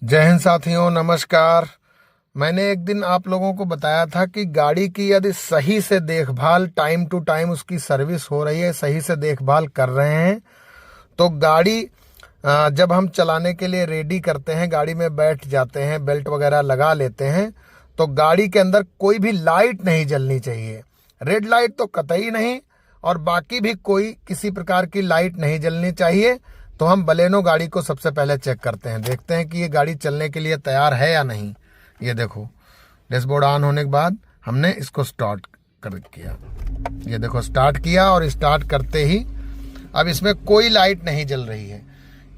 जय हिंद साथियों, नमस्कार। मैंने एक दिन आप लोगों को बताया था कि गाड़ी की यदि सही से देखभाल, टाइम टू टाइम उसकी सर्विस हो रही है, सही से देखभाल कर रहे हैं, तो गाड़ी जब हम चलाने के लिए रेडी करते हैं, गाड़ी में बैठ जाते हैं, बेल्ट वगैरह लगा लेते हैं, तो गाड़ी के अंदर कोई भी लाइट नहीं जलनी चाहिए। रेड लाइट तो कतई नहीं, और बाकी भी कोई किसी प्रकार की लाइट नहीं जलनी चाहिए। तो हम बलेनो गाड़ी को सबसे पहले चेक करते हैं, देखते हैं कि ये गाड़ी चलने के लिए तैयार है या नहीं। ये देखो, डैशबोर्ड ऑन होने के बाद हमने इसको स्टार्ट कर किया। ये देखो, स्टार्ट किया, और स्टार्ट करते ही अब इसमें कोई लाइट नहीं जल रही है।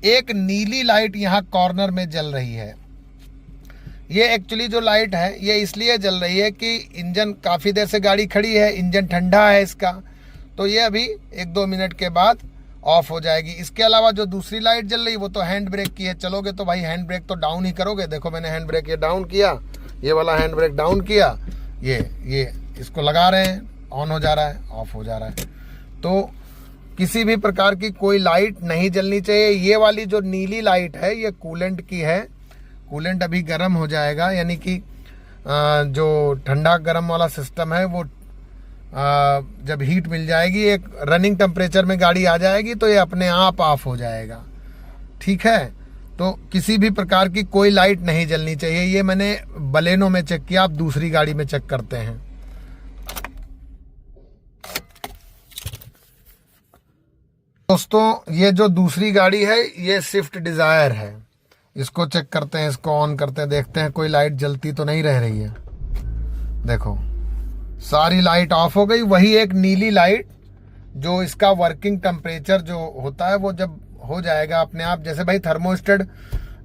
एक नीली लाइट यहाँ कॉर्नर में जल रही है। ये एक्चुअली जो लाइट है ये इसलिए जल रही है कि इंजन, काफ़ी देर से गाड़ी खड़ी है, इंजन ठंडा है इसका, तो ये अभी 1-2 मिनट के बाद ऑफ हो जाएगी। इसके अलावा जो दूसरी लाइट जल रही है वो तो हैंड ब्रेक की है। चलोगे तो भाई हैंड ब्रेक तो डाउन ही करोगे। देखो, मैंने हैंड ब्रेक ये डाउन किया, ये वाला हैंड ब्रेक डाउन किया, ये इसको लगा रहे हैं, ऑन हो जा रहा है, ऑफ हो जा रहा है। तो किसी भी प्रकार की कोई लाइट नहीं जलनी चाहिए। ये वाली जो नीली लाइट है ये कूलेंट की है। कूलेंट अभी गर्म हो जाएगा, यानी कि जो ठंडा गर्म वाला सिस्टम है वो जब हीट मिल जाएगी, एक रनिंग टेम्परेचर में गाड़ी आ जाएगी, तो ये अपने आप ऑफ हो जाएगा। ठीक है, तो किसी भी प्रकार की कोई लाइट नहीं जलनी चाहिए। ये मैंने बलेनो में चेक किया, आप दूसरी गाड़ी में चेक करते हैं। दोस्तों, ये जो दूसरी गाड़ी है ये स्विफ्ट डिजायर है। इसको चेक करते हैं, इसको ऑन करते हैं, देखते हैं कोई लाइट जलती तो नहीं रह रही है। देखो, सारी लाइट ऑफ हो गई। वही एक नीली लाइट, जो इसका वर्किंग टेम्परेचर जो होता है वो जब हो जाएगा अपने आप, जैसे भाई थर्मोस्टेट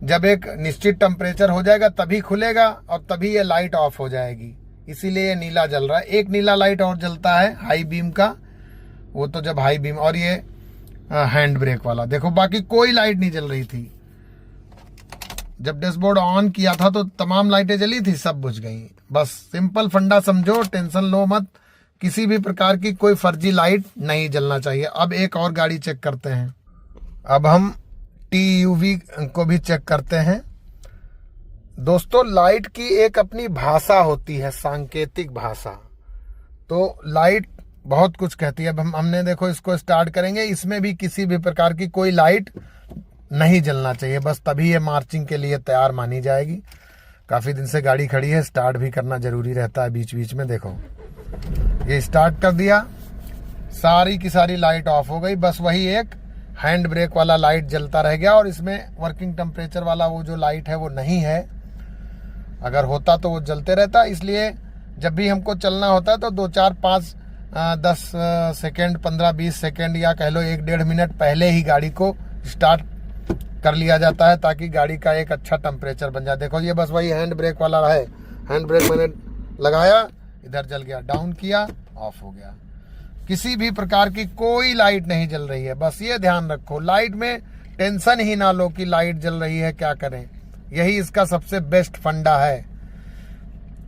जब एक निश्चित टेम्परेचर हो जाएगा तभी खुलेगा और तभी ये लाइट ऑफ हो जाएगी, इसीलिए ये नीला जल रहा है। एक नीला लाइट और जलता है हाई बीम का, वो तो जब हाई बीम, और ये हैंड ब्रेक वाला। देखो, बाकी कोई लाइट नहीं जल रही थी। जब डैशबोर्ड ऑन किया था तो तमाम लाइटें जली थी, सब बुझ गई। बस सिंपल फंडा समझो, टेंशन लो मत। किसी भी प्रकार की कोई फर्जी लाइट नहीं जलना चाहिए। अब एक और गाड़ी चेक करते हैं। अब हम TUV को भी चेक करते हैं। दोस्तों, लाइट की एक अपनी भाषा होती है, सांकेतिक भाषा। तो लाइट बहुत कुछ कहती है। अब हमने देखो, इसको स्टार्ट करेंगे, इसमें भी किसी भी प्रकार की कोई लाइट नहीं जलना चाहिए, बस तभी ये मार्चिंग के लिए तैयार मानी जाएगी। काफ़ी दिन से गाड़ी खड़ी है, स्टार्ट भी करना जरूरी रहता है बीच बीच में। देखो, ये स्टार्ट कर दिया, सारी की सारी लाइट ऑफ हो गई, बस वही एक हैंड ब्रेक वाला लाइट जलता रह गया। और इसमें वर्किंग टेम्परेचर वाला वो जो लाइट है वो नहीं है। अगर होता तो वो जलते रहता। इसलिए जब भी हमको चलना होता है तो 2, 4, 5, 10 सेकेंड, 15-20 सेकेंड, या कह लो 1-1.5 मिनट पहले ही गाड़ी को स्टार्ट कर लिया जाता है, ताकि गाड़ी का एक अच्छा टेम्परेचर बन जाए। देखो, ये बस वही हैंड ब्रेक वाला है। हैंड ब्रेक मैंने लगाया, इधर जल गया, डाउन किया, ऑफ हो गया। किसी भी प्रकार की कोई लाइट नहीं जल रही है। बस ये ध्यान रखो, लाइट में टेंशन ही ना लो कि लाइट जल रही है, क्या करें। यही इसका सबसे बेस्ट फंडा है,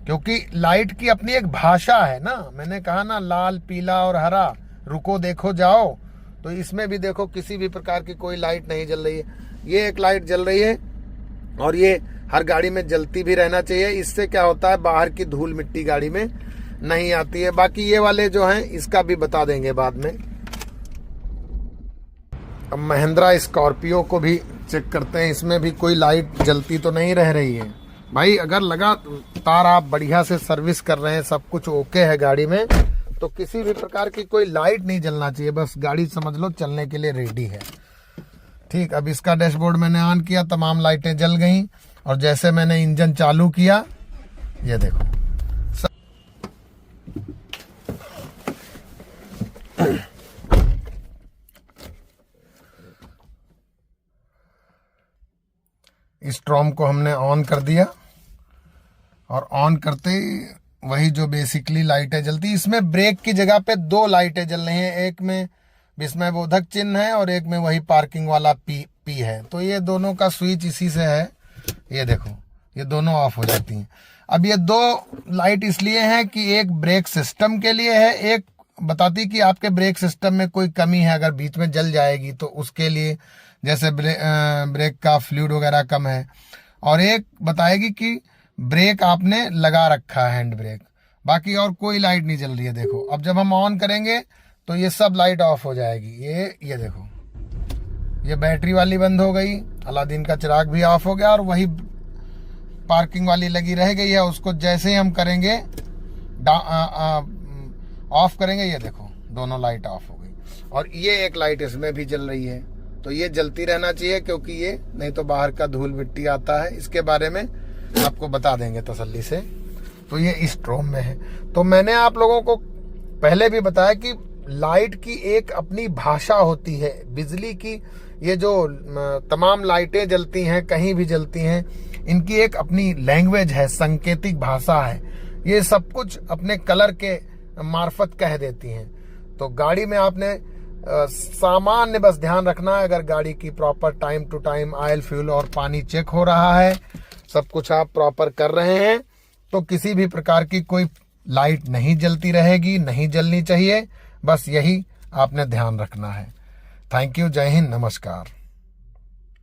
क्योंकि लाइट की अपनी एक भाषा है ना। मैंने कहा ना, लाल, पीला और हरा, रुको देखो जाओ। तो इसमें भी देखो, किसी भी प्रकार की कोई लाइट नहीं जल रही है। ये एक लाइट जल रही है, और ये हर गाड़ी में जलती भी रहना चाहिए। इससे क्या होता है, बाहर की धूल मिट्टी गाड़ी में नहीं आती है। बाकी ये वाले जो हैं, इसका भी बता देंगे बाद में। अब महिंद्रा स्कॉर्पियो को भी चेक करते हैं, इसमें भी कोई लाइट जलती तो नहीं रह रही है। भाई, अगर लगातार आप बढ़िया से सर्विस कर रहे हैं, सब कुछ ओके है गाड़ी में, तो किसी भी प्रकार की कोई लाइट नहीं जलना चाहिए। बस गाड़ी समझ लो चलने के लिए रेडी है। ठीक, अब इसका डैशबोर्ड मैंने ऑन किया, तमाम लाइटें जल गई, और जैसे मैंने इंजन चालू किया, ये देखो, इस ट्रॉम को हमने ऑन कर दिया, और ऑन करते ही वही जो बेसिकली लाइटें जलती, इसमें ब्रेक की जगह पे 2 लाइटें जल रही हैं। एक में विस्मयबोधक चिन्ह है और एक में वही पार्किंग वाला पी है। तो ये दोनों का स्विच इसी से है। ये देखो, ये दोनों ऑफ हो जाती हैं। अब ये 2 लाइट इसलिए हैं कि एक ब्रेक सिस्टम के लिए है, एक बताती कि आपके ब्रेक सिस्टम में कोई कमी है, अगर बीच में जल जाएगी तो उसके लिए, जैसे ब्रेक का फ्लूइड वगैरह कम है। और एक बताएगी कि ब्रेक आपने लगा रखा है, हैंड ब्रेक। बाकी और कोई लाइट नहीं जल रही है। देखो अब जब हम ऑन करेंगे तो ये सब लाइट ऑफ हो जाएगी। ये देखो, ये बैटरी वाली बंद हो गई, अलादीन का चिराग भी ऑफ हो गया, और वही पार्किंग वाली लगी रह गई है। उसको जैसे ही हम करेंगे ऑफ करेंगे, ये देखो दोनों लाइट ऑफ हो गई। और ये एक लाइट इसमें भी जल रही है। तो ये जलती रहना चाहिए, क्योंकि ये नहीं तो बाहर का धूल मिट्टी आता है। इसके बारे में आपको बता देंगे तसल्ली से। तो ये इस स्ट्रोम में है। तो मैंने आप लोगों को पहले भी बताया कि लाइट की एक अपनी भाषा होती है। बिजली की ये जो तमाम लाइटें जलती हैं, कहीं भी जलती हैं, इनकी एक अपनी लैंग्वेज है, सांकेतिक भाषा है। ये सब कुछ अपने कलर के मार्फत कह देती हैं। तो गाड़ी में आपने सामान्य बस ध्यान रखना है, अगर गाड़ी की proper time to time oil, fuel और पानी चेक हो रहा है, सब कुछ आप प्रॉपर कर रहे हैं, तो किसी भी प्रकार की कोई लाइट नहीं जलती रहेगी, नहीं जलनी चाहिए। बस यही आपने ध्यान रखना है। थैंक यू, जय हिंद, नमस्कार।